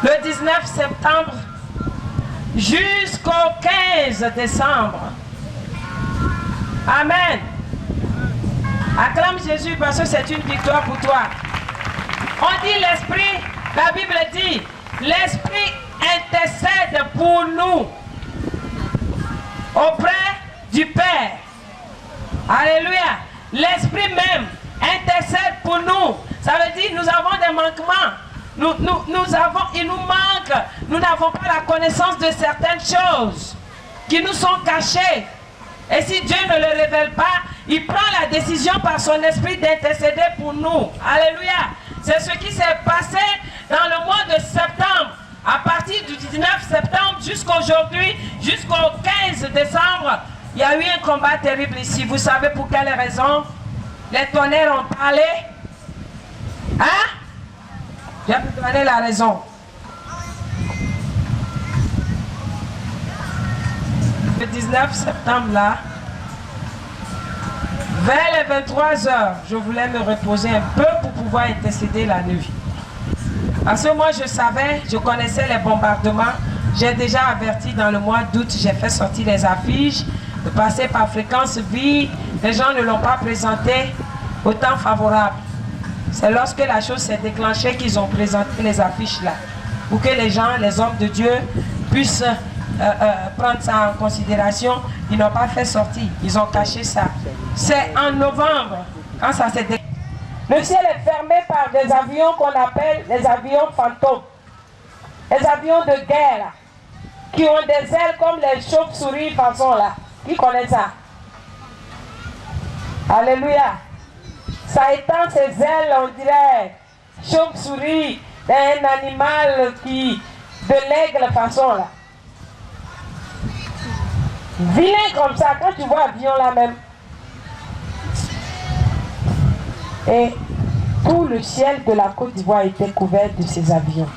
Speaker 2: le 19 septembre jusqu'au 15 décembre. Amen. Acclame Jésus parce que c'est une victoire pour toi. On dit l'Esprit, la Bible dit, l'Esprit intercède pour nous auprès du Père. Alléluia. L'Esprit même intercède pour nous. Ça veut dire nous avons des manquements. Il nous manque. Nous n'avons pas la connaissance de certaines choses qui nous sont cachées. Et si Dieu ne le révèle pas, il prend la décision par son esprit d'intercéder pour nous. Alléluia. C'est ce qui s'est passé dans le mois de septembre. À partir du 19 septembre jusqu'à aujourd'hui, jusqu'au 15 décembre, il y a eu un combat terrible ici. Vous savez pour quelle raison? Les tonnerres ont parlé. Hein? Je vais vous donner la raison. Le 19 septembre là, vers les 23 h, je voulais me reposer un peu pour pouvoir intercéder la nuit. Parce que moi je savais, je connaissais les bombardements. J'ai déjà averti dans le mois d'août, j'ai fait sortir les affiches, de passer par fréquence vie. Les gens ne l'ont pas présenté. au temps favorable. C'est lorsque la chose s'est déclenchée qu'ils ont présenté les affiches là. Pour que les gens, les hommes de Dieu, puissent prendre ça en considération. Ils n'ont pas fait sortir, ils ont caché ça. C'est en novembre, quand ça s'est déclenché. Le ciel est fermé par des avions qu'on appelle les avions fantômes. Les avions de guerre, là, qui ont des ailes comme les chauves-souris façon là. Qui connaît ça? Alléluia. Ça étend ses ailes, on dirait, chauve-souris, d'un animal qui, de l'aigle façon là. Vilain comme ça, quand tu vois avion là même. Et tout le ciel de la Côte d'Ivoire était couvert de ces avions.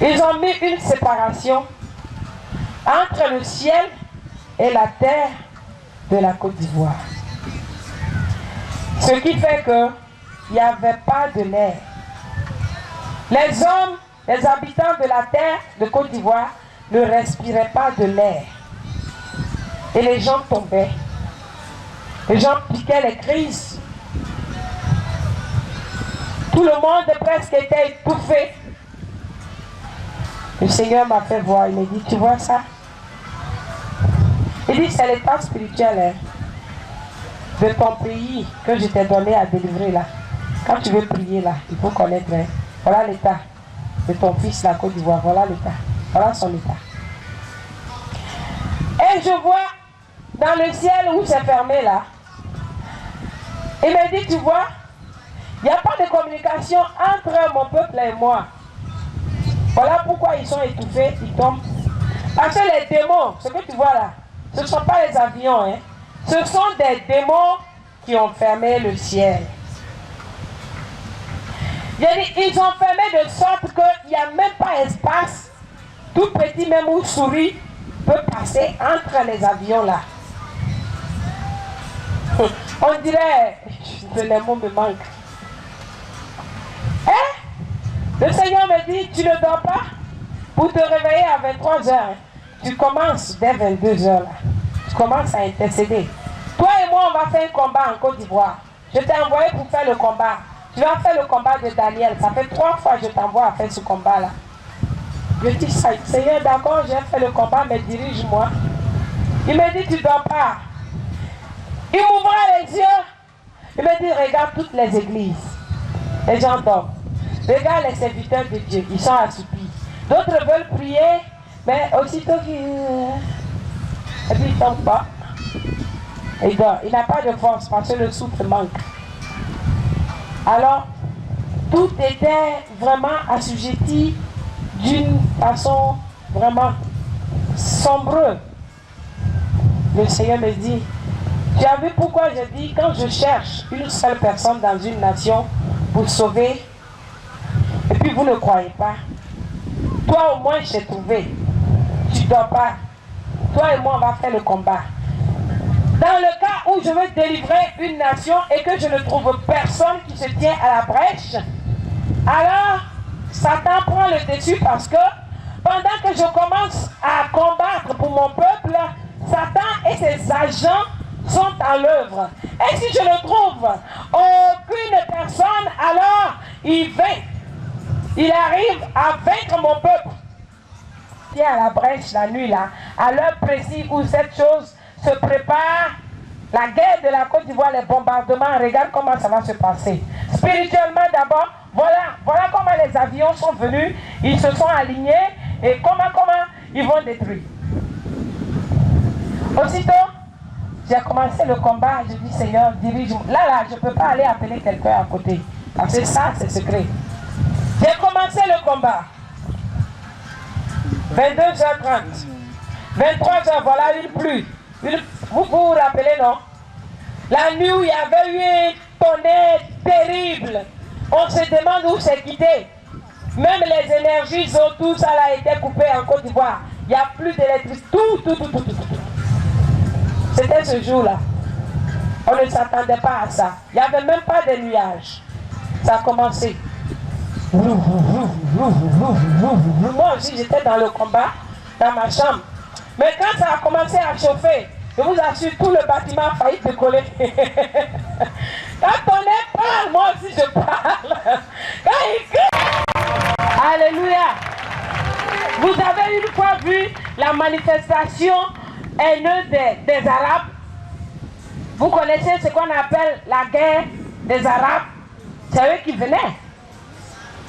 Speaker 2: Ils ont mis une séparation entre le ciel et la terre de la Côte d'Ivoire. Ce qui fait qu'il n'y avait pas de l'air. Les hommes, les habitants de la terre de Côte d'Ivoire ne respiraient pas de l'air. Et les gens tombaient. Les gens piquaient les crises. Tout le monde presque était étouffé. Le Seigneur m'a fait voir, il m'a dit, tu vois ça? Il dit, c'est l'état spirituel hein, de ton pays que je t'ai donné à délivrer là. Quand tu veux prier là, il faut connaître. Hein. Voilà l'état de ton fils, la Côte d'Ivoire. Voilà l'état. Voilà son état. Et je vois dans le ciel où c'est fermé là. Il m'a dit, tu vois, il n'y a pas de communication entre mon peuple et moi. Voilà pourquoi ils sont étouffés, ils tombent. Parce que les démons, ce que tu vois là, ce ne sont pas les avions. Hein. Ce sont des démons qui ont fermé le ciel. Ils ont fermé de sorte qu'il n'y a même pas espace. Tout petit, même où souris, peut passer entre les avions là. On dirait, les mots me manquent. Hein? Le Seigneur me dit, tu ne dors pas pour te réveiller à 23 heures. Tu commences dès 22 heures là. Tu commences à intercéder. Toi et moi, on va faire un combat en Côte d'Ivoire. Je t'ai envoyé pour faire le combat. Tu vas faire le combat de Daniel. Ça fait 3 fois que je t'envoie à faire ce combat-là. Je dis, Seigneur, d'accord, j'ai fait le combat, mais dirige-moi. Il me dit, tu ne dors pas. Il m'ouvre les yeux. Il me dit, regarde toutes les églises. Les gens dorment. Regarde les serviteurs de Dieu. Ils sont assoupis. D'autres veulent prier, mais aussitôt qu'ils... Et puis ils ne tombent pas. Et il dort. Il n'a pas de force parce que le souffle manque. Alors, tout était vraiment assujetti d'une façon vraiment sombreuse. Le Seigneur me dit, tu as vu pourquoi je dis, quand je cherche une seule personne dans une nation pour sauver, et puis vous ne croyez pas, toi au moins je t'ai trouvé, tu ne dors pas, toi et moi on va faire le combat. Dans le cas où je veux délivrer une nation et que je ne trouve personne qui se tient à la brèche, alors Satan prend le dessus parce que pendant que je commence à combattre pour mon peuple, Satan et ses agents sont à l'œuvre. Et si je ne trouve aucune personne, alors il vainc. Il arrive à vaincre mon peuple. Il est à la brèche la nuit là, à l'heure précise où cette chose se prépare, la guerre de la Côte d'Ivoire, les bombardements, regarde comment ça va se passer. Spirituellement d'abord, voilà comment les avions sont venus, ils se sont alignés et comment ils vont détruire. Aussitôt, j'ai commencé le combat, je dis Seigneur, dirige-moi. Là, je ne peux pas aller appeler quelqu'un à côté, parce que ça, c'est secret. J'ai commencé le combat. 22h30. 23h, voilà une pluie. Vous vous rappelez, non? La nuit où il y avait eu un tonnerre terrible. On se demande où c'est quitté. Même les énergies, tout ça a été coupé en Côte d'Ivoire. Il n'y a plus d'électricité. Tout. C'était ce jour-là. On ne s'attendait pas à ça. Il n'y avait même pas de nuages. Ça a commencé. Moi aussi, j'étais dans le combat, dans ma chambre. Mais quand ça a commencé à chauffer, je vous assure, tout le bâtiment a failli décoller. Quand on est parle, moi aussi je parle. Quand il crie. Alléluia. Vous avez une fois vu la manifestation haineuse des Arabes? Vous connaissez ce qu'on appelle la guerre des Arabes? C'est eux qui venaient.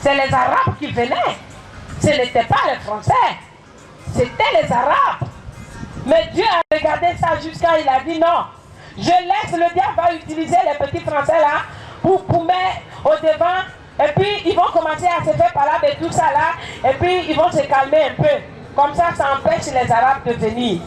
Speaker 2: C'est les Arabes qui venaient. Ce n'était pas les Français. C'était les Arabes. Mais Dieu a regardé ça jusqu'à il a dit non. Je laisse, le diable va utiliser les petits Français là pour mettre au devant. Et puis ils vont commencer à se faire parler de tout ça là. Et puis ils vont se calmer un peu. Comme ça empêche les Arabes de venir.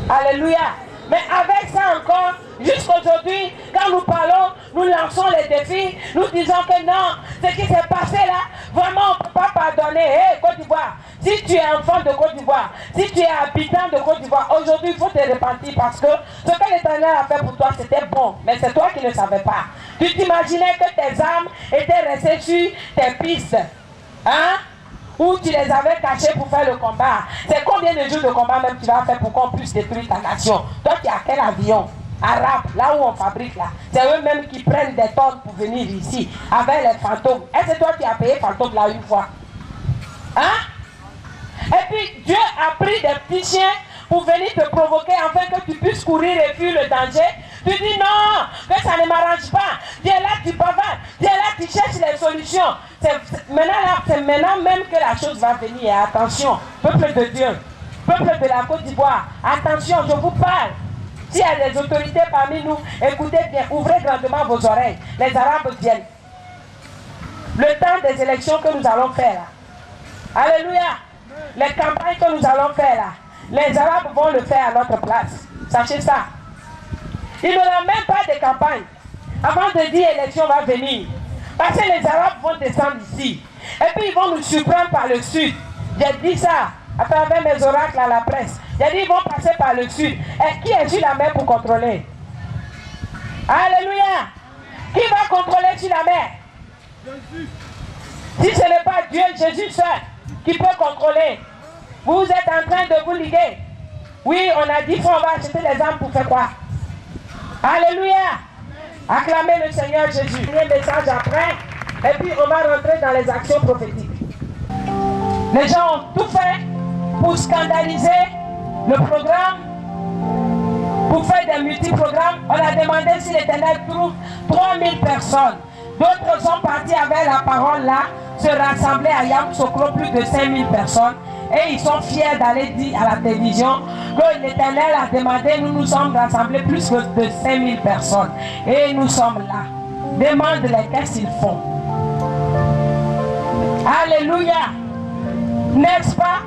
Speaker 2: Alléluia. Mais avec ça encore, jusqu'aujourd'hui, quand nous parlons, nous lançons les défis, nous disons que non, ce qui s'est passé là, vraiment on ne peut pas pardonner. Hé, Côte d'Ivoire, si tu es enfant de Côte d'Ivoire, si tu es habitant de Côte d'Ivoire, aujourd'hui il faut te repentir parce que ce que l'Éternel a fait pour toi, c'était bon, mais c'est toi qui ne savais pas. Tu t'imaginais que tes âmes étaient restées sur tes pistes. Hein? Ou tu les avais cachés pour faire le combat. C'est combien de jours de combat même tu vas faire pour qu'on puisse détruire ta nation? Toi qui as quel avion arabe, là où on fabrique là, c'est eux-mêmes qui prennent des tonnes pour venir ici avec les fantômes. Est-ce que toi tu as payé fantôme là une fois? Hein? Et puis Dieu a pris des petits chiens pour venir te provoquer afin que tu puisses courir et fuir le danger. Tu dis non, que ça ne m'arrange pas. Tu es là, tu bavardes. Tu es là, tu cherches les solutions. C'est maintenant même que la chose va venir. Et attention, peuple de Dieu, peuple de la Côte d'Ivoire, attention, je vous parle. S'il y a des autorités parmi nous, écoutez bien, ouvrez grandement vos oreilles. Les Arabes viennent. Le temps des élections que nous allons faire là. Alléluia. Les campagnes que nous allons faire là. Les Arabes vont le faire à notre place. Sachez ça. Ils n'auront même pas de campagne. Avant de dire élection va venir. Parce que les Arabes vont descendre ici. Et puis ils vont nous surprendre par le sud. J'ai dit ça à travers mes oracles à la presse. J'ai dit ils vont passer par le sud. Et qui est sur la mer pour contrôler? Alléluia. Qui va contrôler sur la mer? Si ce n'est pas Dieu, Jésus seul, qui peut contrôler. Vous êtes en train de vous liguer. Oui, on a dit qu'on va acheter les armes pour faire quoi? Alléluia. Acclamez le Seigneur Jésus. Un message après. Et puis on va rentrer dans les actions prophétiques. Les gens ont tout fait pour scandaliser le programme, pour faire des multi-programmes. On a demandé si l'Éternel trouve 3000 personnes. D'autres sont partis avec la parole là, se rassembler à Yamoussoukro, plus de 5000 personnes. Et ils sont fiers d'aller dire à la télévision que l'Éternel a demandé, nous sommes rassemblés plus de 5000 personnes. Et nous sommes là. Demande-les qu'est-ce qu'ils font. Alléluia. N'est-ce pas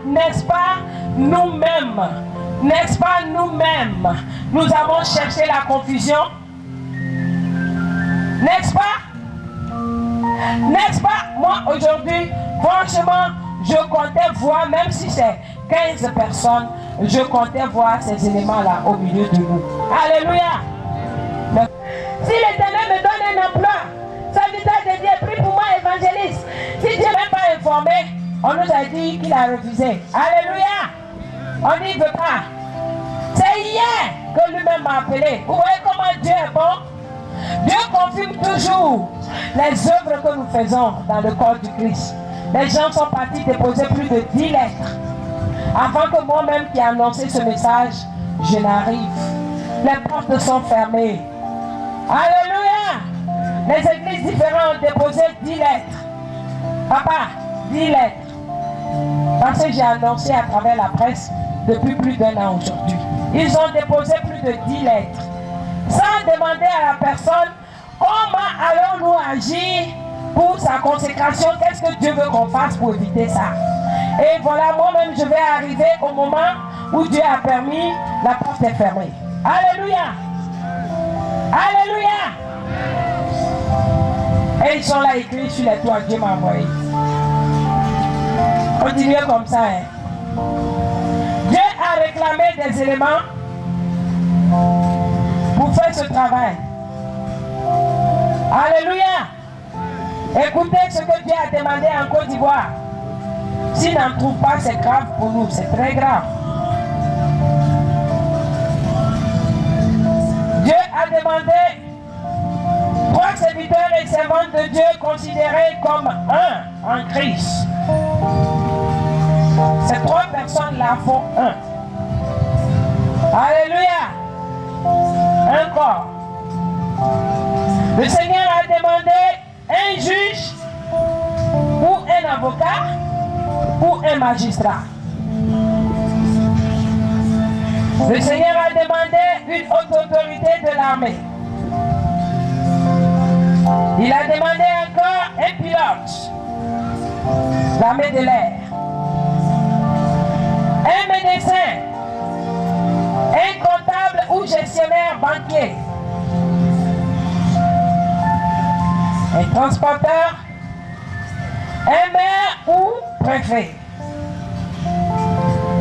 Speaker 2: nous-mêmes, nous avons cherché la confusion? N'est-ce pas, moi aujourd'hui, franchement, je comptais voir, même si c'est 15 personnes, je comptais voir ces éléments-là au milieu de nous. Alléluia. Si l'Éternel me donne un emploi, serviteur de Dieu, prie pour moi, évangéliste. Si Dieu n'est pas informé, on nous a dit qu'il a refusé. Alléluia. On n'y veut pas. C'est hier que lui-même m'a appelé. Vous voyez comment Dieu est bon? Dieu confirme toujours les œuvres que nous faisons dans le corps du Christ. Les gens sont partis déposer plus de 10 lettres. Avant que moi-même qui ai annoncé ce message, je n'arrive. Les portes sont fermées. Alléluia. Les églises différentes ont déposé 10 lettres. Papa, 10 lettres. Parce que j'ai annoncé à travers la presse depuis plus d'1 an aujourd'hui. Ils ont déposé plus de 10 lettres. Sans demander à la personne comment allons-nous agir pour sa consécration, qu'est-ce que Dieu veut qu'on fasse pour éviter ça. Et voilà, moi-même je vais arriver au moment où Dieu a permis, la porte est fermée. Alléluia. Alléluia. Et ils sont là écrits sur les toits, Dieu m'a envoyé. Continuez comme ça. Hein. Dieu a réclamé des éléments pour faire ce travail. Alléluia. Écoutez ce que Dieu a demandé en Côte d'Ivoire. S'il n'en trouve pas, c'est grave pour nous, c'est très grave. demandé 3 serviteurs et servantes de Dieu considérés comme un en Christ. Ces 3 personnes-là font un. Alléluia. Un corps. Le Seigneur a demandé un juge ou un avocat ou un magistrat. Le Seigneur a demandé une haute autorité de l'armée. Il a demandé encore un pilote, l'armée de l'air, un médecin, un comptable ou gestionnaire banquier, un transporteur, un maire ou préfet,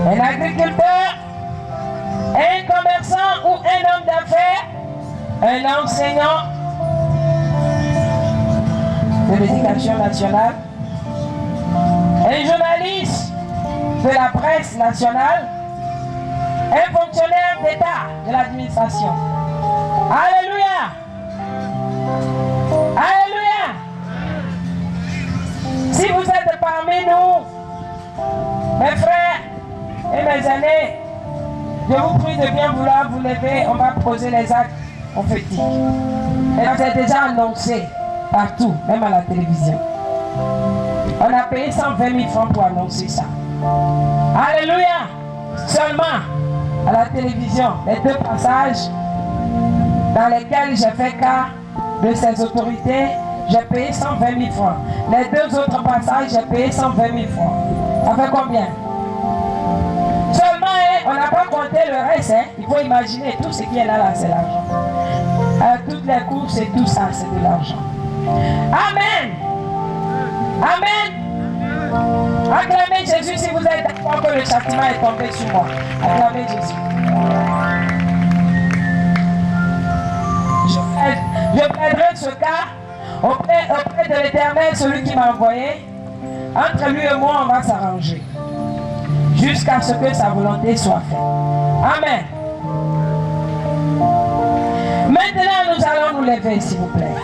Speaker 2: un agriculteur, un commerçant ou un homme d'affaires, un enseignant de l'éducation nationale, un journaliste de la presse nationale, un fonctionnaire d'État de l'administration. Alléluia! Alléluia! Si vous êtes parmi nous, mes frères et mes aînés, je vous prie de bien vouloir vous lever, on va poser les actes prophétiques. Et c'est déjà annoncé partout, même à la télévision. On a payé 120 000 francs pour annoncer ça. Alléluia! Seulement à la télévision, les 2 passages dans lesquels j'ai fait cas de ces autorités, j'ai payé 120 000 francs. Les 2 autres passages, j'ai payé 120 000 francs. Ça fait combien? Seulement, on n'a pas compté le reste. Il faut imaginer tout ce qui est là, c'est l'argent. Toutes les courses et tout ça, c'est de l'argent. Amen. Amen. Acclamez Jésus si vous êtes d'accord que le châtiment est tombé sur moi. Acclamez Jésus. Je plaiderai ce cas auprès de l'Éternel, celui qui m'a envoyé. Entre lui et moi, on va s'arranger. Jusqu'à ce que sa volonté soit faite. Amen. Maintenant, nous allons nous lever, s'il vous plaît.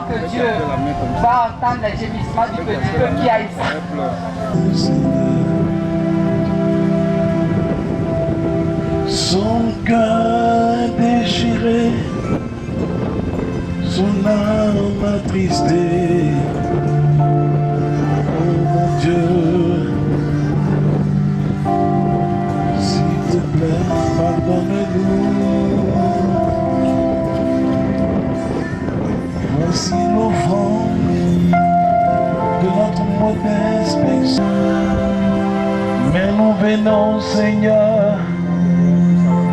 Speaker 2: Que Dieu va entendre les gémissements du petit peuple qui a ici.
Speaker 3: Son cœur déchiré, son âme attristée. Oh mon Dieu, s'il te plaît, pardonne-nous. Voici l'offrande de notre modeste péché. Mais nous venons, Seigneur,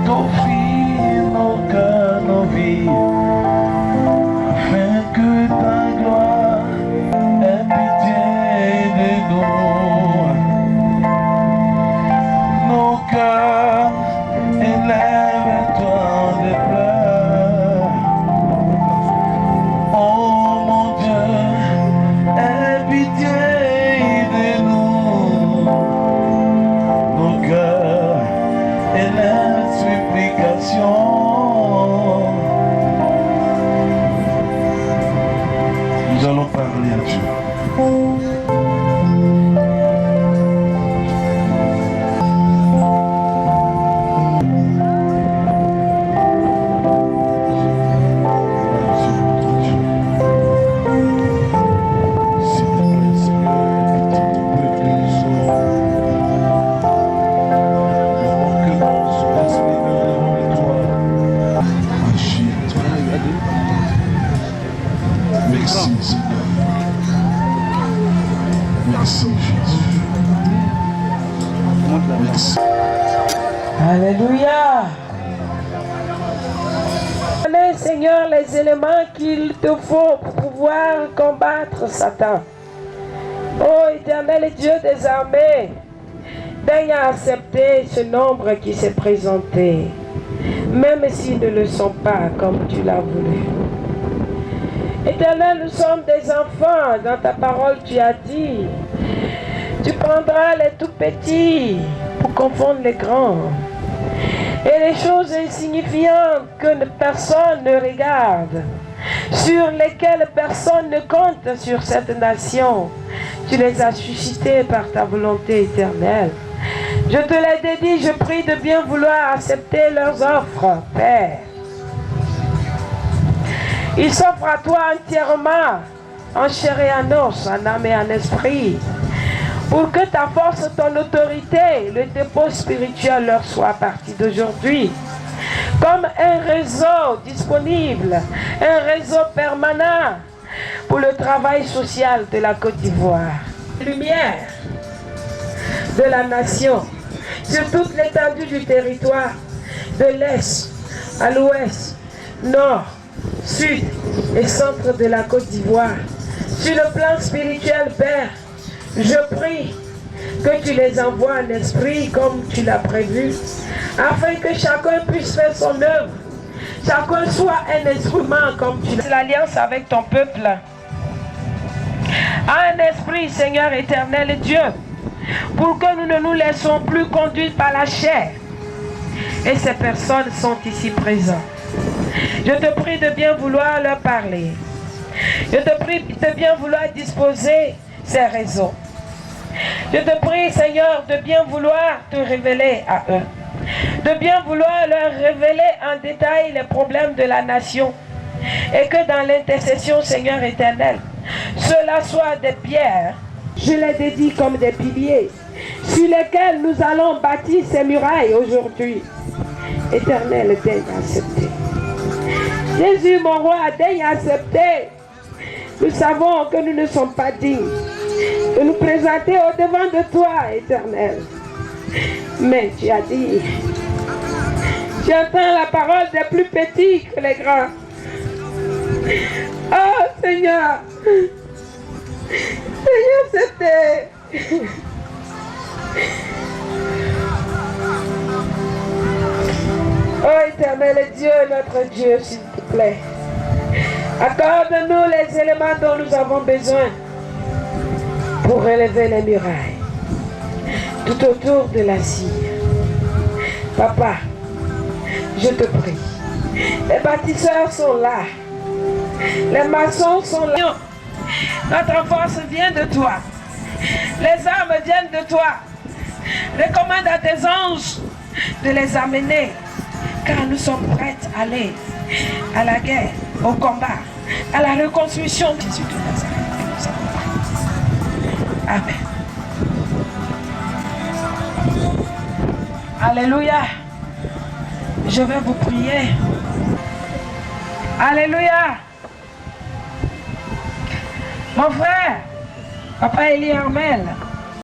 Speaker 3: t'offrir nos cœurs, nos vies, afin que ta gloire nations. Nous allons parler à Dieu. Merci Seigneur. Merci Jésus. Merci.
Speaker 2: Alléluia. Connais, Seigneur, les éléments qu'il te faut pour pouvoir combattre Satan. Oh Éternel Dieu des armées, daigne accepter ce nombre qui s'est présenté, même s'ils ne le sont pas comme tu l'as voulu. Éternel, nous sommes des enfants. Dans ta parole, tu as dit, tu prendras les tout petits pour confondre les grands. Et les choses insignifiantes que personne ne regarde, sur lesquelles personne ne compte sur cette nation, tu les as suscitées par ta volonté éternelle. Je te l'ai dédié, je prie de bien vouloir accepter leurs offres, Père. Ils s'offrent à toi entièrement, en chair et en os, en âme et en esprit, pour que ta force, ton autorité, le dépôt spirituel leur soit à partir d'aujourd'hui, comme un réseau disponible, un réseau permanent pour le travail social de la Côte d'Ivoire. Lumière de la nation, sur toute l'étendue du territoire, de l'Est à l'Ouest, Nord, Sud et Centre de la Côte d'Ivoire. Sur le plan spirituel, Père, je prie que tu les envoies en esprit comme tu l'as prévu, afin que chacun puisse faire son œuvre, chacun soit un instrument comme tu l'as. L'alliance avec ton peuple, un esprit, Seigneur éternel et Dieu, pour que nous ne nous laissons plus conduire par la chair. Et ces personnes sont ici présentes. Je te prie de bien vouloir leur parler. Je te prie de bien vouloir disposer ces réseaux. Je te prie, Seigneur, de bien vouloir te révéler à eux. De bien vouloir leur révéler en détail les problèmes de la nation. Et que dans l'intercession, Seigneur éternel, cela soit des pierres, je les dédie comme des piliers, sur lesquels nous allons bâtir ces murailles aujourd'hui. Éternel, daigne accepter. Jésus, mon roi, daigne accepter. Nous savons que nous ne sommes pas dignes de nous présenter au-devant de toi, éternel. Mais tu as dit, tu entends la parole des plus petits que les grands. Oh Seigneur, Seigneur, c'était... Oh éternel Dieu, notre Dieu, s'il te plaît, accorde-nous les éléments dont nous avons besoin pour relever les murailles tout autour de la cire. Papa, je te prie, les bâtisseurs sont là, les maçons sont là. Notre force vient de toi, les armes viennent de toi. Recommande à tes anges de les amener, car nous sommes prêts à aller à la guerre, au combat, à la reconstruction de Jésus de Nazareth. Amen. Alléluia. Je vais vous prier. Alléluia. Mon frère, Papa Élie Armel,